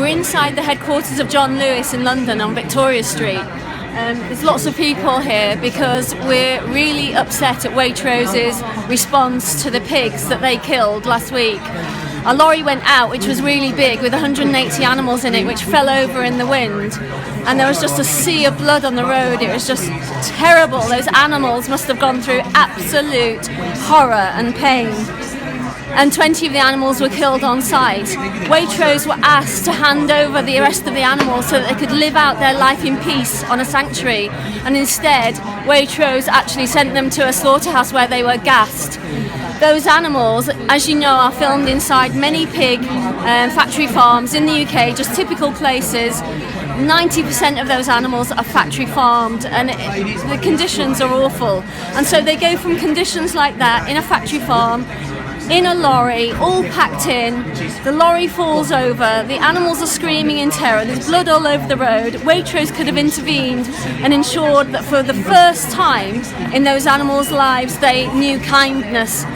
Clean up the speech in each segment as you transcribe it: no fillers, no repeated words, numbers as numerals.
We're inside the headquarters of John Lewis in London on Victoria Street. There's lots of people here because we're really upset at Waitrose's response to the pigs that they killed last week. A lorry went out which was really big with 180 animals in it, which fell over in the wind, and there was just a sea of blood on the road. It was just terrible. Those animals must have gone through absolute horror and pain. And 20 of the animals were killed on site. Waitrose were asked to hand over the rest of the animals so that they could live out their life in peace on a sanctuary, and instead Waitrose actually sent them to a slaughterhouse where they were gassed. Those animals, as you know, are filmed inside many pig factory farms in the UK, just typical places. 90% of those animals are factory farmed, and the conditions are awful. And so they go from conditions like that in a factory farm, in a lorry, all packed in. The lorry falls over, the animals are screaming in terror, there's blood all over the road. Waitrose could have intervened and ensured that for the first time in those animals' lives they knew kindness.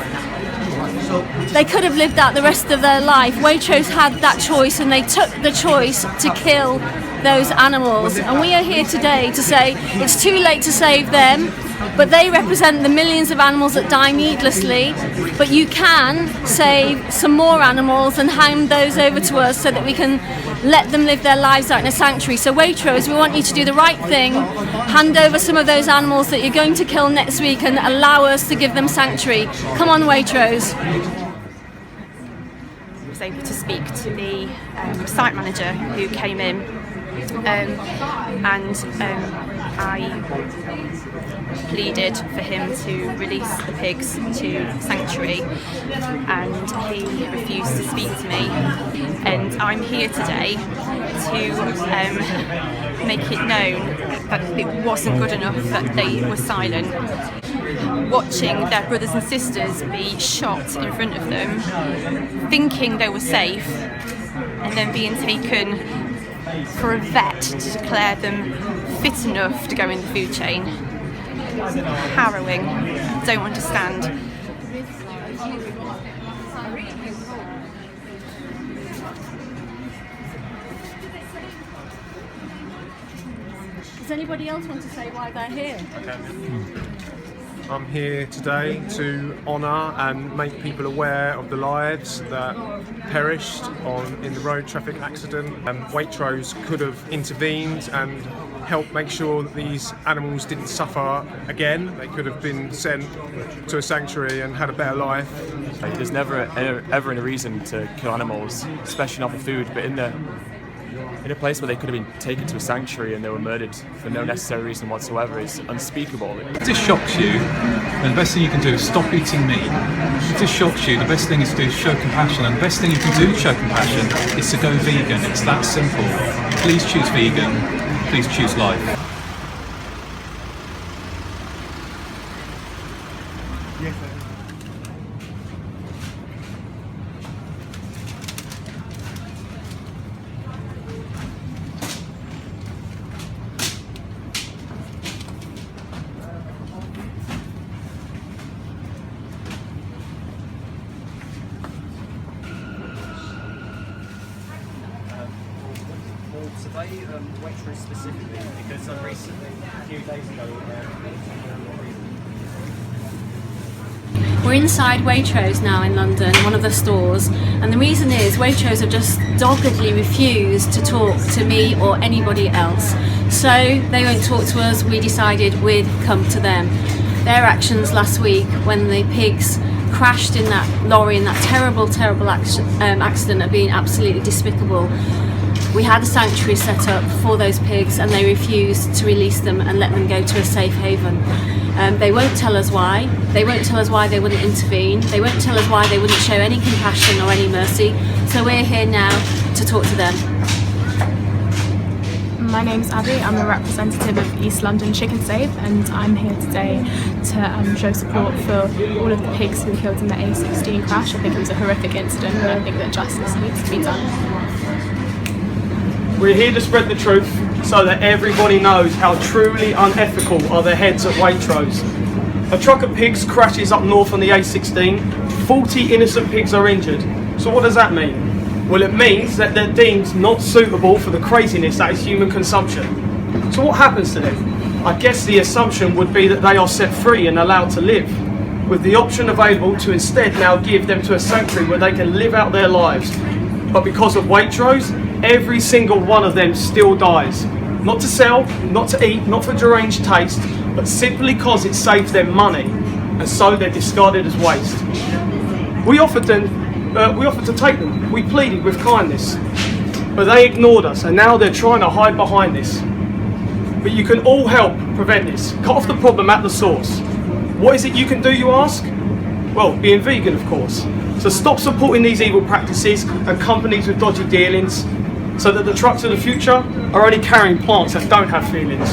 They could have lived out the rest of their life. Waitrose had that choice, and they took the choice to kill those animals. And we are here today to say it's too late to save them, but they represent the millions of animals that die needlessly. But you can save some more animals and hand those over to us so that we can let them live their lives out in a sanctuary. So Waitrose, we want you to do the right thing, hand over some of those animals that you're going to kill next week and allow us to give them sanctuary. Come on, Waitrose. I was able to speak to the site manager who came in, and I pleaded for him to release the pigs to sanctuary, and he refused to speak to me. And I'm here today to make it known that it wasn't good enough that they were silent. Watching their brothers and sisters be shot in front of them, thinking they were safe, and then being taken for a vet to declare them fit enough to go in the food chain. Harrowing. Don't understand. Does anybody else want to say why they're here? I'm here today to honour and make people aware of the lives that perished in the road traffic accident. Waitrose could have intervened and helped make sure that these animals didn't suffer again. They could have been sent to a sanctuary and had a better life. There's never ever any reason to kill animals, especially not for food, but in a place where they could have been taken to a sanctuary and they were murdered for no necessary reason whatsoever is unspeakable. If this shocks you, then the best thing you can do is stop eating meat. If this shocks you, the best thing is to do is show compassion, and the best thing you can do to show compassion is to go vegan. It's that simple. Please choose vegan, please choose life. Today, Waitrose specifically, because recently, a few days ago, We're inside Waitrose now in London, one of the stores, and the reason is Waitrose have just doggedly refused to talk to me or anybody else. So they won't talk to us. We decided we'd come to them. Their actions last week when the pigs crashed in that lorry in that terrible accident have been absolutely despicable. We had a sanctuary set up for those pigs and they refused to release them and let them go to a safe haven. They won't tell us why. They won't tell us why they wouldn't intervene. They won't tell us why they wouldn't show any compassion or any mercy. So we're here now to talk to them. My name's Abby, I'm a representative of East London Chicken Save, and I'm here today to show support for all of the pigs who were killed in the A16 crash. I think it was a horrific incident and I think that justice needs to be done. We're here to spread the truth so that everybody knows how truly unethical are the heads at Waitrose. A truck of pigs crashes up north on the A16, 40 innocent pigs are injured. So what does that mean? Well, it means that they're deemed not suitable for the craziness that is human consumption. So what happens to them? I guess the assumption would be that they are set free and allowed to live, with the option available to instead now give them to a sanctuary where they can live out their lives. But because of Waitrose, every single one of them still dies. Not to sell, not to eat, not for deranged taste, but simply because it saves them money, and so they're discarded as waste. We offered to take them. We pleaded with kindness, but they ignored us, and now they're trying to hide behind this. But you can all help prevent this. Cut off the problem at the source. What is it you can do, you ask? Well, being vegan, of course. So stop supporting these evil practices and companies with dodgy dealings, so that the trucks of the future are only carrying plants that don't have feelings.